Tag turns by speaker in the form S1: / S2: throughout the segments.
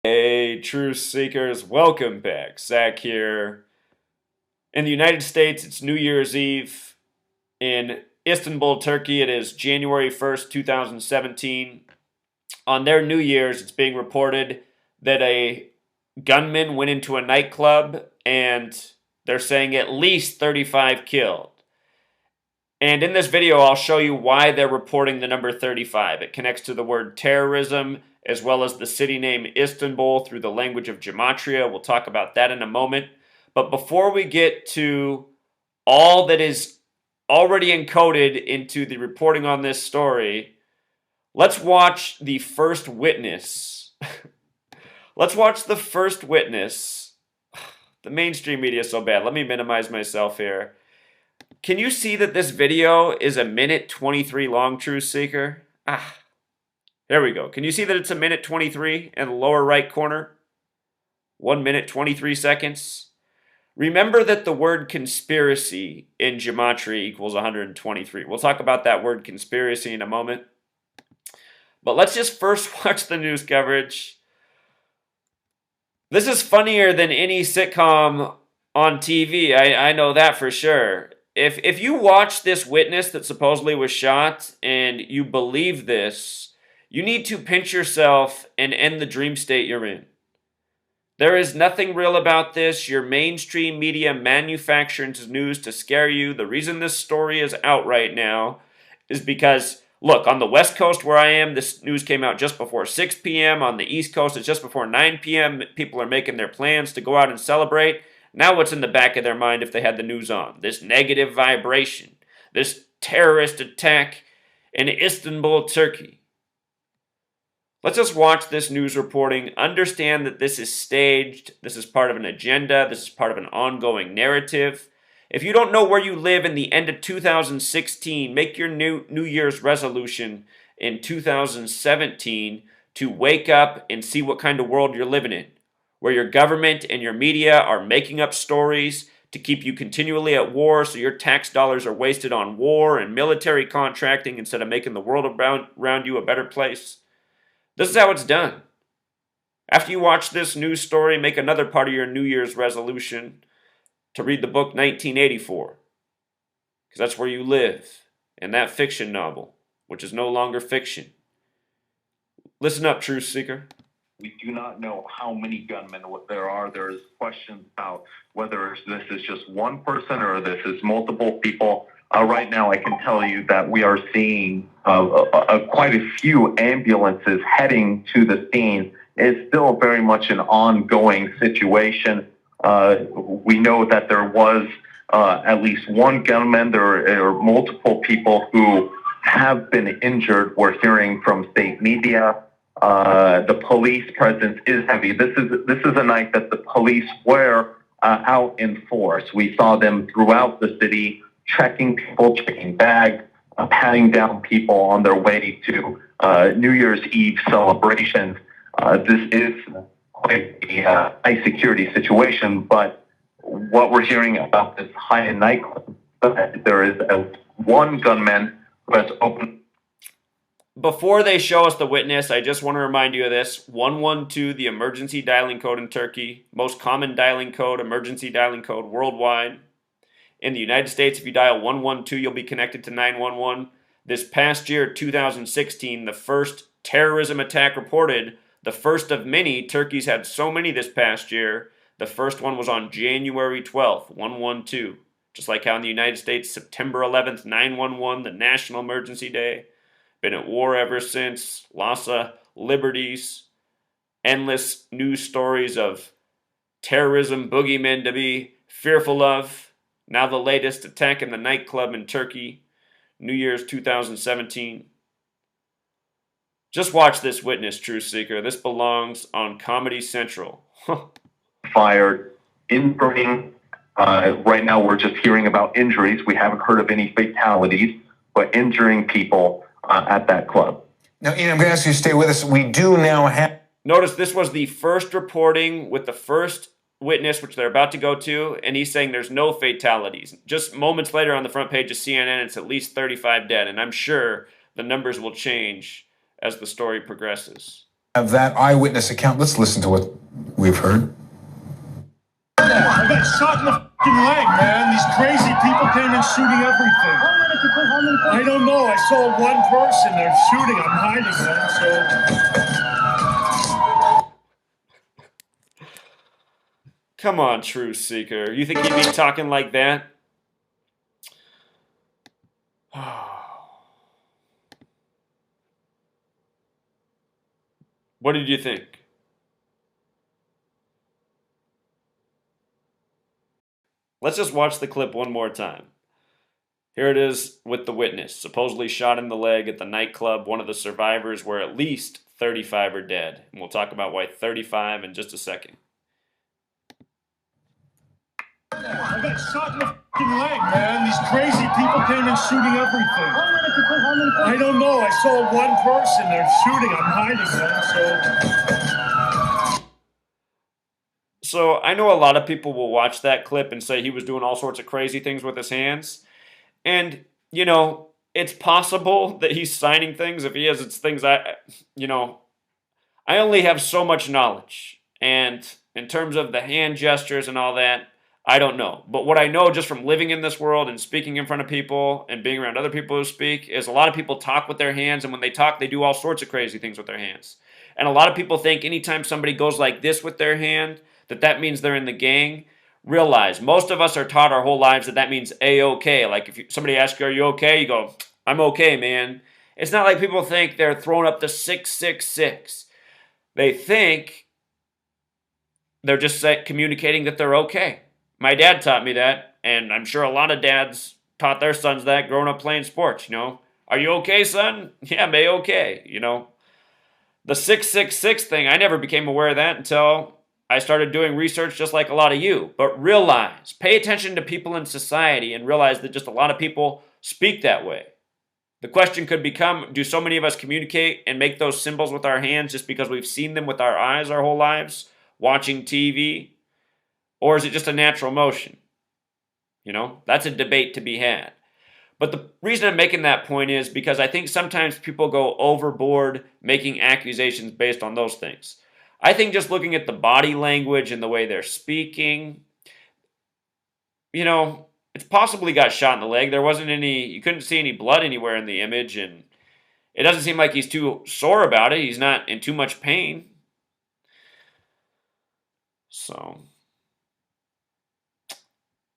S1: Hey, truth seekers, welcome back. Zach here. In the United States, it's New Year's Eve. In Istanbul, Turkey, it is January 1st, 2017. On their New Year's, it's being reported that a gunman went into a nightclub and they're saying at least 35 killed. And in this video, I'll show you why they're reporting the number 35. It connects to the word terrorism as well as the city name Istanbul through the language of gematria. We'll talk about that in a moment. But before we get to all that is already encoded into the reporting on this story, let's watch the first witness. Let's watch the first witness. The mainstream media is so bad. Let me minimize myself here. Can you see that this video is a minute 23 long, Truth Seeker? There we go. Can you see that it's a minute 23 in the lower right corner? 1 minute 23 seconds. Remember that the word conspiracy in gematria equals 123. We'll talk about that word conspiracy in a moment. But let's just first watch the news coverage. This is funnier than any sitcom on TV. I know that for sure. If you watch this witness that supposedly was shot and you believe this, you need to pinch yourself and end the dream state you're in. There is nothing real about this. Your mainstream media manufactures news to scare you. The reason this story is out right now is because, look, on the West Coast where I am, this news came out just before 6 p.m. On the East Coast, it's just before 9 p.m. People are making their plans to go out and celebrate. Now what's in the back of their mind if they had the news on? This negative vibration, this terrorist attack in Istanbul, Turkey. Let's just watch this news reporting, understand that this is staged, this is part of an agenda, this is part of an ongoing narrative. If you don't know where you live in the end of 2016, make your New Year's resolution in 2017 to wake up and see what kind of world you're living in, where your government and your media are making up stories to keep you continually at war so your tax dollars are wasted on war and military contracting instead of making the world around you a better place. This is how it's done. After you watch this news story, make another part of your New Year's resolution to read the book 1984, because that's where you live, in that fiction novel, which is no longer fiction. Listen up, Truth Seeker.
S2: We do not know how many gunmen there are. There's questions about whether this is just one person or this is multiple people. Right now, I can tell you that we are seeing quite a few ambulances heading to the scene. It's still very much an ongoing situation. We know that there was at least one gunman. There are multiple people who have been injured. We're hearing from state media. The police presence is heavy. This is a night that the police were out in force. We saw them throughout the city, checking people, checking bags, patting down people on their way to New Year's Eve celebrations. This is quite a high security situation, but what we're hearing about this high-end nightclub, there is one gunman who has opened.
S1: Before they show us the witness, I just want to remind you of this. 112, the emergency dialing code in Turkey, most common dialing code, emergency dialing code worldwide. In the United States, if you dial 112, you'll be connected to 911. This past year, 2016, the first terrorism attack reported, the first of many. Turkey's had so many this past year. The first one was on January 12th, 112. Just like how in the United States, September 11th, 911, the National Emergency Day. Been at war ever since, loss of liberties, endless news stories of terrorism, boogeymen to be fearful of. Now the latest attack in the nightclub in Turkey, New Year's 2017. Just watch this witness, Truth Seeker. This belongs on Comedy Central.
S2: Fired, injuring. Right now we're just hearing about injuries. We haven't heard of any fatalities, but injuring people at that club.
S3: Now, Ian, I'm going to ask you to stay with us. We do now have...
S1: Notice this was the first reporting with the first witness, which they're about to go to, and he's saying there's no fatalities. Just moments later on the front page of CNN, it's at least 35 dead, and I'm sure the numbers will change as the story progresses.
S3: have that eyewitness account. Let's listen to what we've heard.
S4: I got shot in the fucking leg, man. These crazy people came in shooting everything. I don't know. I saw one person. They're shooting. I'm hiding, man. So.
S1: Come on, Truth Seeker. You think he'd be talking like that? What did you think? Let's just watch the clip one more time. Here it is with the witness, supposedly shot in the leg at the nightclub, one of the survivors where at least 35 are dead. And we'll talk about why 35 in just a second.
S4: I got shot in the fucking leg, man. These crazy people came in shooting everything. I don't know. I saw one person. They're shooting. I'm hiding, man.
S1: So I know a lot of people will watch that clip and say he was doing all sorts of crazy things with his hands. And, you know, it's possible that he's signing things. If he is, it's things I only have so much knowledge. And in terms of the hand gestures and all that, I don't know. But what I know just from living in this world and speaking in front of people and being around other people who speak is a lot of people talk with their hands, and when they talk, they do all sorts of crazy things with their hands. And a lot of people think anytime somebody goes like this with their hand, that means they're in the gang. Realize, most of us are taught our whole lives that means A-OK. Like if somebody asks you, are you okay? You go, I'm okay, man. It's not like people think they're throwing up the 666. They think they're just communicating that they're okay. My dad taught me that, and I'm sure a lot of dads taught their sons that growing up playing sports, you know. Are you okay, son? Yeah, I'm A-OK, you know. The 666 thing, I never became aware of that until I started doing research just like a lot of you. But realize, pay attention to people in society and realize that just a lot of people speak that way. The question could become, do so many of us communicate and make those symbols with our hands just because we've seen them with our eyes our whole lives, watching TV? Or is it just a natural motion? You know, that's a debate to be had. But the reason I'm making that point is because I think sometimes people go overboard making accusations based on those things. I think just looking at the body language and the way they're speaking, you know, it's possible he got shot in the leg. There wasn't any, you couldn't see any blood anywhere in the image, and it doesn't seem like he's too sore about it. He's not in too much pain. So,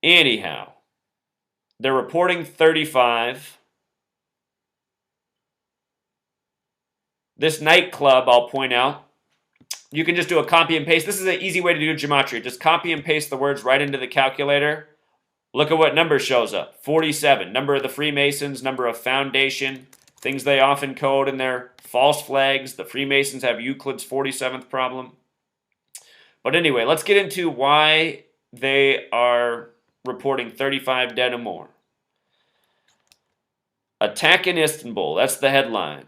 S1: anyhow, they're reporting 35. This nightclub, I'll point out, you can just do a copy and paste. This is an easy way to do gematria. Just copy and paste the words right into the calculator. Look at what number shows up. 47, number of the Freemasons, number of Foundation, things they often code in their false flags. The Freemasons have Euclid's 47th problem. But anyway, let's get into why they are reporting 35 dead or more. Attack in Istanbul, that's the headline.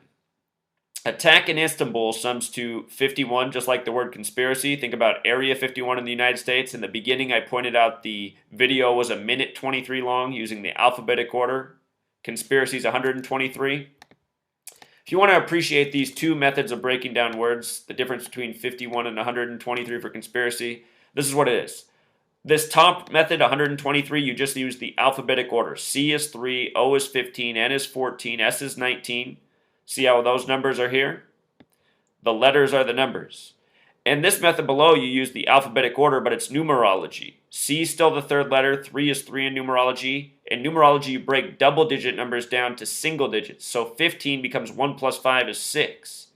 S1: Attack in Istanbul sums to 51, just like the word conspiracy. Think about Area 51 in the United States. In the beginning, I pointed out the video was 1:23 long using the alphabetic order. Conspiracy is 123. If you want to appreciate these two methods of breaking down words, the difference between 51 and 123 for conspiracy, this is what it is. This top method, 123, you just use the alphabetic order. C is 3, O is 15, N is 14, S is 19. See how those numbers are here? The letters are the numbers. In this method below, you use the alphabetic order, but it's numerology. C is still the third letter, 3 is 3 in numerology. In numerology, you break double-digit numbers down to single digits. So 15 becomes 1 plus 5 is 6.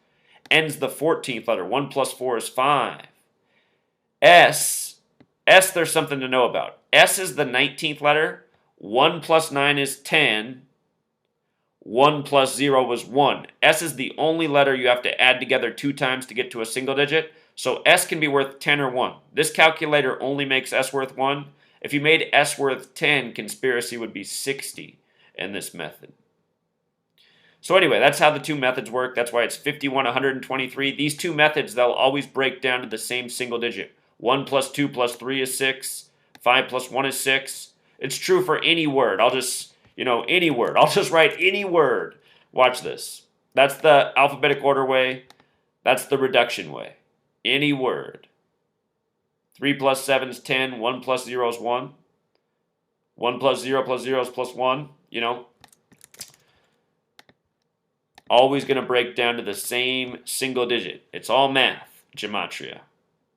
S1: N's the 14th letter, 1 plus 4 is 5. S, there's something to know about. S is the 19th letter, 1 plus 9 is 10. 1 plus 0 was 1. S is the only letter you have to add together 2 times to get to a single digit. So S can be worth 10 or 1. This calculator only makes S worth 1. If you made S worth 10, conspiracy would be 60 in this method. So anyway, that's how the two methods work. That's why it's 51, 123. These two methods, they'll always break down to the same single digit. 1 plus 2 plus 3 is 6. 5 plus 1 is 6. It's true for any word. Any word. I'll just write any word. Watch this. That's the alphabetic order way. That's the reduction way. Any word. 3 plus 7 is 10. 1 plus 0 is 1. 1 plus 0 plus 0 is plus 1. You know, always going to break down to the same single digit. It's all math, gematria.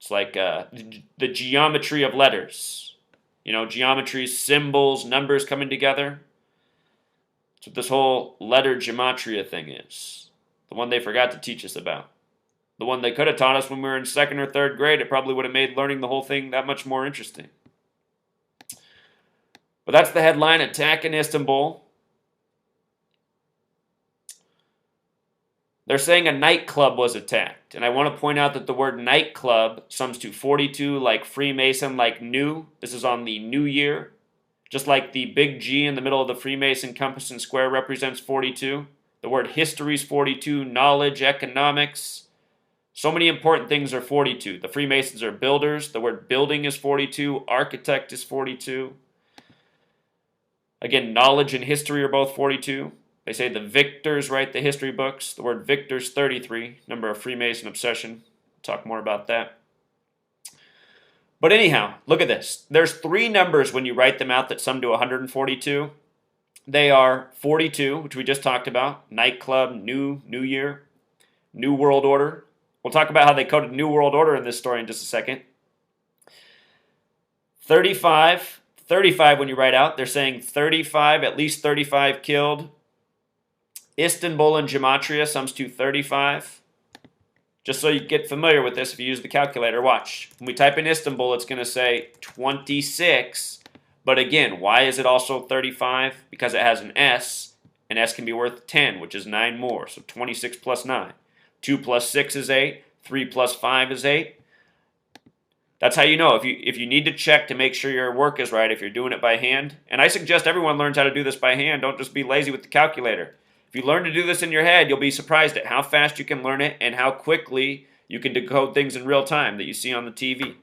S1: It's like the geometry of letters. You know, geometry, symbols, numbers coming together. That's what this whole letter gematria thing is. The one they forgot to teach us about. The one they could have taught us when we were in 2nd or 3rd grade. It probably would have made learning the whole thing that much more interesting. But that's the headline, Attack in Istanbul. They're saying a nightclub was attacked. And I want to point out that the word nightclub sums to 42, like Freemason, like new. This is on the new year. Just like the big G in the middle of the Freemason compass and square represents 42. The word history is 42, knowledge, economics. So many important things are 42. The Freemasons are builders. The word building is 42. Architect is 42. Again, knowledge and history are both 42. They say the victors write the history books. The word victors, 33, number of Freemason obsession. We'll talk more about that. But anyhow, look at this. There's 3 numbers when you write them out that sum to 142. They are 42, which we just talked about. Nightclub, new year, new world order. We'll talk about how they coded new world order in this story in just a second. 35 when you write out, they're saying 35, at least 35 killed. Istanbul in gematria sums to 35. Just so you get familiar with this, if you use the calculator, watch. When we type in Istanbul, it's going to say 26. But again, why is it also 35? Because it has an S, and S can be worth 10, which is 9 more. So 26 plus 9. 2 plus 6 is 8. 3 plus 5 is 8. That's how you know. If you need to check to make sure your work is right, if you're doing it by hand. And I suggest everyone learns how to do this by hand. Don't just be lazy with the calculator. If you learn to do this in your head, you'll be surprised at how fast you can learn it and how quickly you can decode things in real time that you see on the TV.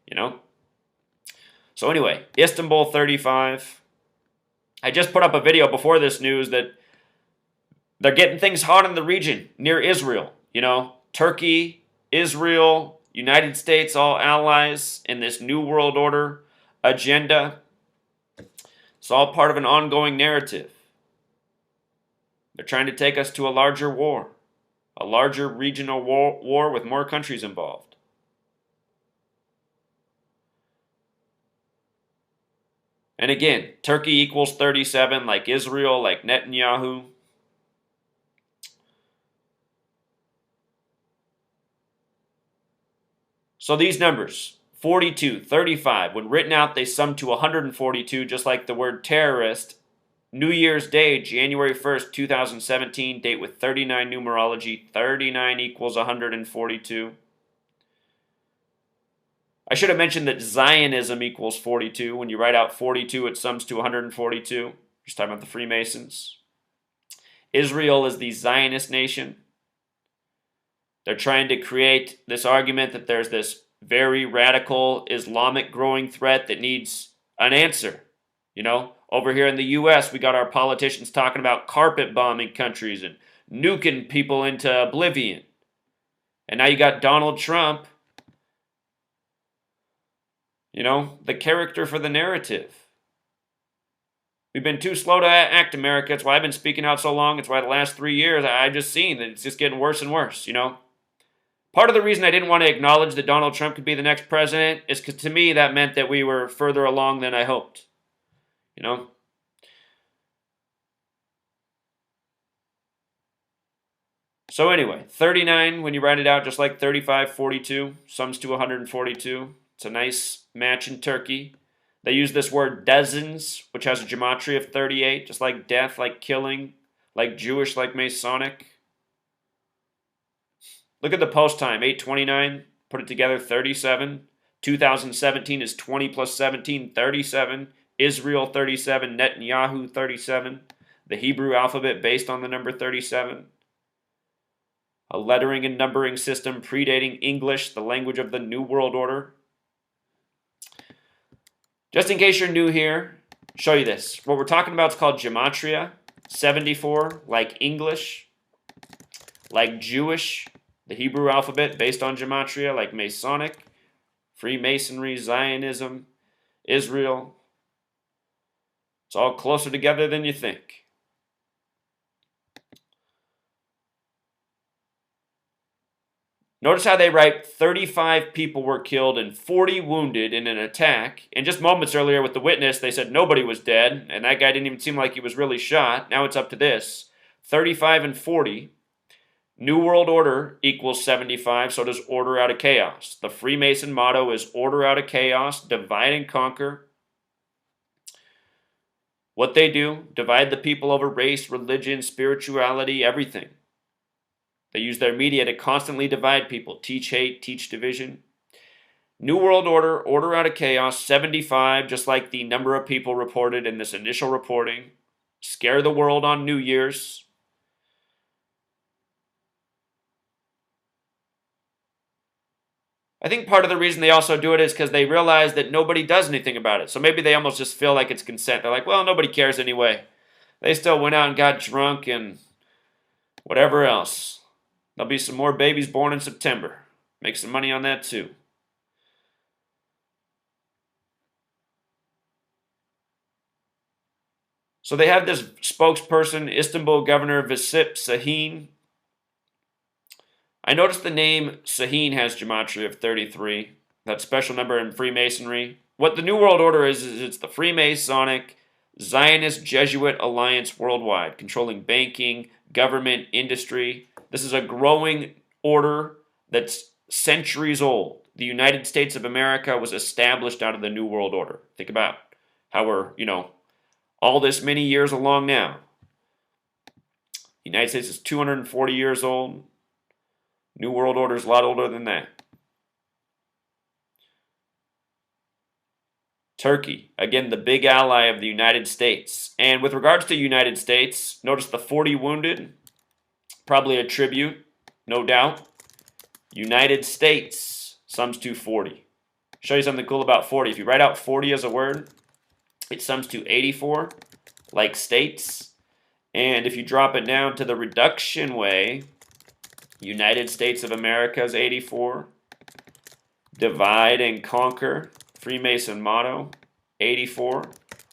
S1: You know? So anyway, Istanbul 35. I just put up a video before this news that they're getting things hot in the region near Israel. You know, Turkey, Israel, United States, all allies in this New World Order agenda. It's all part of an ongoing narrative. They're trying to take us to a larger war, a larger regional war with more countries involved. And again, Turkey equals 37, like Israel, like Netanyahu. So these numbers, 42, 35, when written out, they sum to 142, just like the word terrorist. New Year's Day, January 1st, 2017, date with 39 numerology. 39 equals 142. I should have mentioned that Zionism equals 42. When you write out 42, it sums to 142. Just talking about the Freemasons. Israel is the Zionist nation. They're trying to create this argument that there's this very radical Islamic growing threat that needs an answer. You know, over here in the U.S., we got our politicians talking about carpet bombing countries and nuking people into oblivion. And now you got Donald Trump, you know, the character for the narrative. We've been too slow to act, America. It's why I've been speaking out so long. It's why the last 3 years I've just seen that it's just getting worse and worse, you know. Part of the reason I didn't want to acknowledge that Donald Trump could be the next president is because to me that meant that we were further along than I hoped. You know? So anyway, 39, when you write it out, just like 35, 42, sums to 142. It's a nice match in Turkey. They use this word dozens, which has a gematria of 38, just like death, like killing, like Jewish, like Masonic. Look at the post time, 8:29. Put it together, 37. 2017 is 20 plus 17, 37. Israel, 37. Netanyahu, 37. The Hebrew alphabet based on the number 37. A lettering and numbering system predating English, the language of the New World Order. Just in case you're new here, show you this. What we're talking about is called gematria. 74, like English, like Jewish, The Hebrew alphabet based on gematria, like Masonic, Freemasonry, Zionism, Israel. It's all closer together than you think. Notice how they write 35 people were killed and 40 wounded in an attack. And just moments earlier with the witness, they said nobody was dead, and that guy didn't even seem like he was really shot. Now it's up to this. 35 and 40. New World Order equals 75, so does order out of chaos. The Freemason motto is order out of chaos, divide and conquer. What they do, divide the people over race, religion, spirituality, everything. They use their media to constantly divide people, teach hate, teach division. New World Order, order out of chaos, 75, just like the number of people reported in this initial reporting. Scare the world on New Year's. I think part of the reason they also do it is because they realize that nobody does anything about it. So maybe they almost just feel like it's consent. They're like, well, nobody cares anyway. They still went out and got drunk and whatever else. There'll be some more babies born in September. Make some money on that too. So they have this spokesperson, Istanbul Governor Visip Sahin. I noticed the name Sahin has gematria of 33. That special number in Freemasonry. What the New World Order is it's the Freemasonic Zionist Jesuit Alliance worldwide, controlling banking, government, industry. This is a growing order that's centuries old. The United States of America was established out of the New World Order. Think about how we're, all this many years along now. The United States is 240 years old. New World Order is a lot older than that. Turkey, again, the big ally of the United States. And with regards to United States, notice the 40 wounded. Probably a tribute, no doubt. United States, sums to 40. Show you something cool about 40. If you write out 40 as a word, it sums to 84, like states. And if you drop it down to the reduction way, United States of America is 84. Divide and conquer, Freemason motto, 84.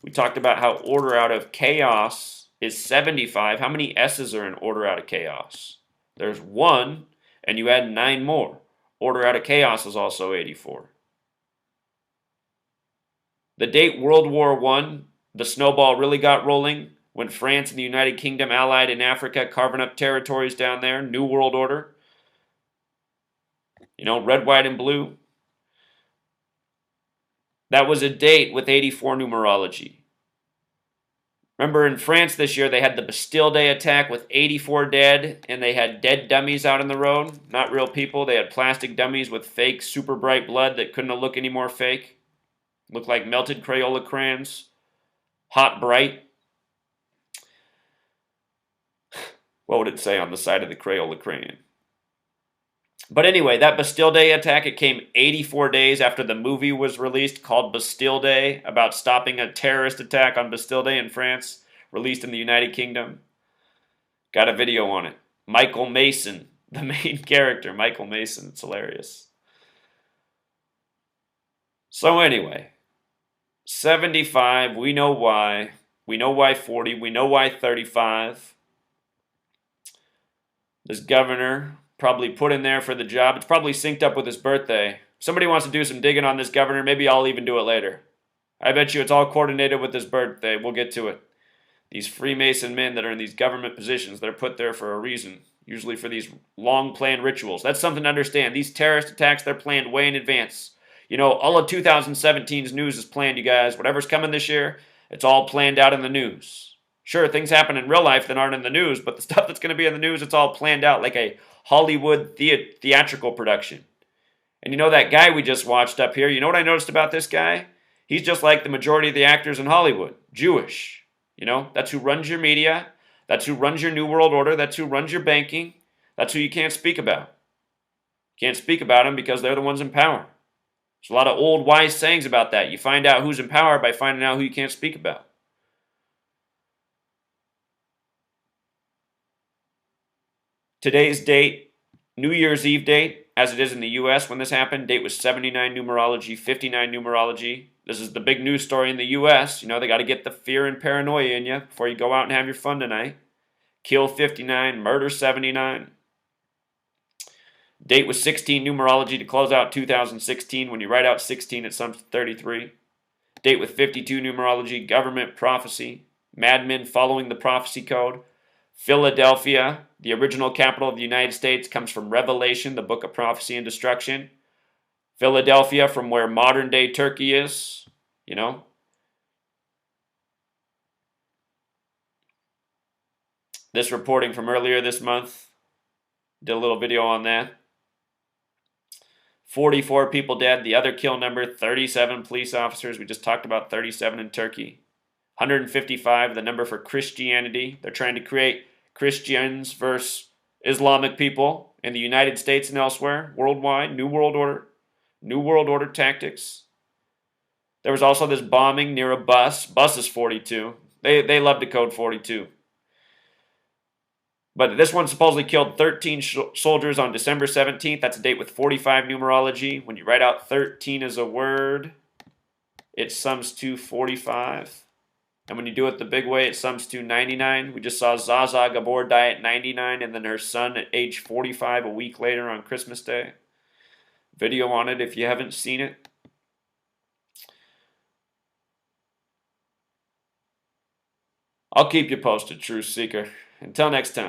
S1: We talked about how order out of chaos is 75. How many S's are in order out of chaos? There's 1, and you add 9 more. Order out of chaos is also 84. The date World War I, the snowball really got rolling when France and the United Kingdom allied in Africa, carving up territories down there. New World Order. Red, white, and blue. That was a date with 84 numerology. Remember in France this year, they had the Bastille Day attack with 84 dead, and they had dead dummies out on the road. Not real people. They had plastic dummies with fake, super bright blood that couldn't look any more fake. Looked like melted Crayola crayons. Hot bright. What would it say on the side of the Crayola crayon? But anyway, that Bastille Day attack, it came 84 days after the movie was released called Bastille Day, about stopping a terrorist attack on Bastille Day in France, released in the United Kingdom. Got a video on it. Michael Mason, the main character, Michael Mason. It's hilarious. So anyway, 75, we know why. We know why 40, we know why 35. This governor probably put in there for the job. It's probably synced up with his birthday. If somebody wants to do some digging on this governor, maybe I'll even do it later. I bet you it's all coordinated with his birthday. We'll get to it. These Freemason men that are in these government positions, they're put there for a reason, usually for these long-planned rituals. That's something to understand. These terrorist attacks, they're planned way in advance. All of 2017's news is planned, you guys. Whatever's coming this year, it's all planned out in the news. Sure, things happen in real life that aren't in the news, but the stuff that's going to be in the news, it's all planned out like a Hollywood theatrical production. And that guy we just watched up here, you know what I noticed about this guy? He's just like the majority of the actors in Hollywood, Jewish. That's who runs your media. That's who runs your New World Order. That's who runs your banking. That's who you can't speak about. You can't speak about them because they're the ones in power. There's a lot of old wise sayings about that. You find out who's in power by finding out who you can't speak about. Today's date, New Year's Eve date, as it is in the US when this happened, date was 79 numerology, 59 numerology. This is the big news story in the US. You know, they got to get the fear and paranoia in you before you go out and have your fun tonight. Kill 59, murder 79. Date was 16 numerology to close out 2016. When you write out 16, it sums to 33. Date with 52 numerology, government prophecy. Madmen following the prophecy code. Philadelphia, the original capital of the United States, comes from Revelation, the book of prophecy and destruction. Philadelphia, from where modern day Turkey is, you know. This reporting from earlier this month, did a little video on that. 44 people dead. The other kill number, 37 police officers. We just talked about 37 in Turkey. 155, the number for Christianity. They're trying to create Christians versus Islamic people in the United States and elsewhere, worldwide. New World Order. New World Order tactics. There was also this bombing near a bus. Bus is 42. They love to code 42. But this one supposedly killed 13 soldiers on December 17th. That's a date with 45 numerology. When you write out 13 as a word, it sums to 45. And when you do it the big way, it sums to 99. We just saw Zaza Gabor die at 99, and then her son at age 45 a week later on Christmas Day. Video on it if you haven't seen it. I'll keep you posted, Truth Seeker. Until next time.